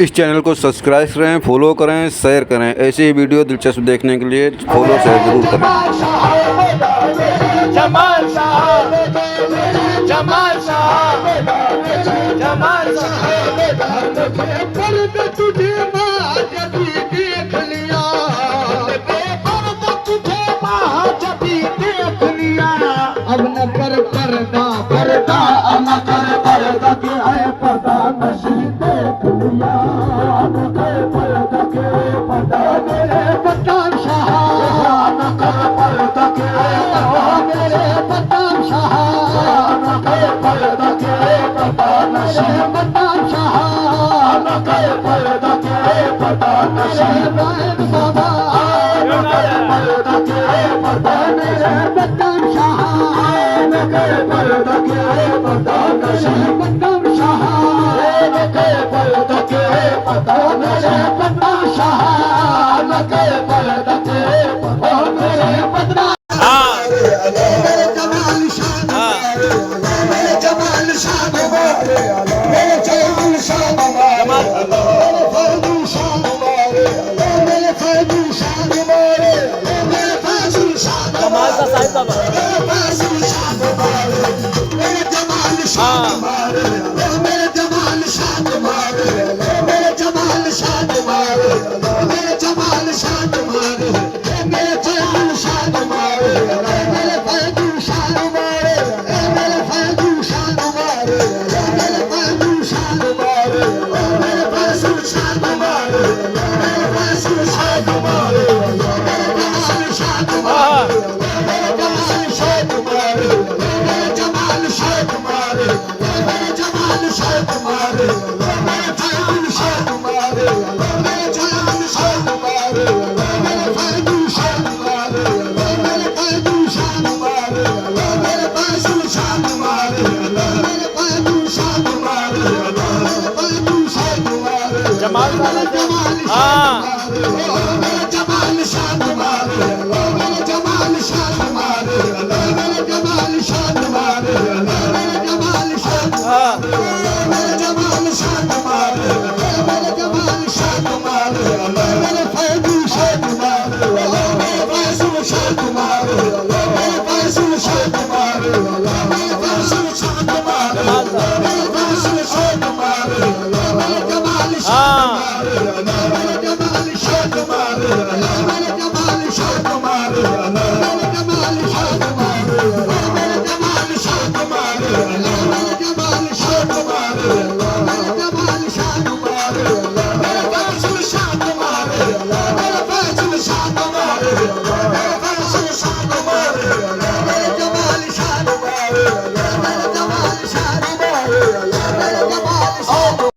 इस चैनल को सब्सक्राइब करें, फॉलो करें, शेयर करें। ऐसे ही वीडियो दिलचस्प देखने के लिए फॉलो शेयर जरूर करें। जमाल साहब, जमाल साहब, जमाल साहब, तुझे महाजबी देख लिया, तुझे महाजबी देख लिया। अब न कर पर्दा पर्दा, न कर पर्दा के है पर्दा नशी देख लिया। न कर पर्दा के पर्दा मेरे पठान साहब, न कर पर्दा के पर्दा मेरे पठान साहब, न कर पर्दा के पर्दा नशी पठान साहब, न कर पर्दा के पर्दा नशी नायक बाबा, न कर पर्दा के पर्दा मेरे पठान साहब, न कर पर्दा के पर्दा नशी पठान साहब, न कर पर्दा के पर्दा मेरे पठान साहब, न कर पर्दा के पर्दा मेरे पठान। मेरे जमाल शाह, मेरे जमाल शाह, मेरे जमाल शाह, मेरे फैजू शाह, मेरे फैजू शाह, मेरे फैजू शाह, कमाल का साहिब बाबा। मेरे फैजू शाह, मेरे जमाल शाह, मेरे जमाल शाह, मेरे जमाल शाह, मेरे जमाल शाह, मेरे जमाल शाह, मेरे फैजू शाह, मेरे फैजू शाह, मेरे फैजू शाह, मेरे फैजू शाह, मेरे फैजू शाह, मेरे जमाल शाह, मेरे जमाल शाह, मेरे जमाल शाह, मेरे जमाल शाह, मेरे जमाल शाह, मेरे जमाल शाह, मेरे फैजू शाह, मेरे फैजू शाह, मेरे फैजू शाह, मेरे फैजू शाह, मेरे फैजू शाह, जमाल साहब। जमाल हाँ। शाह,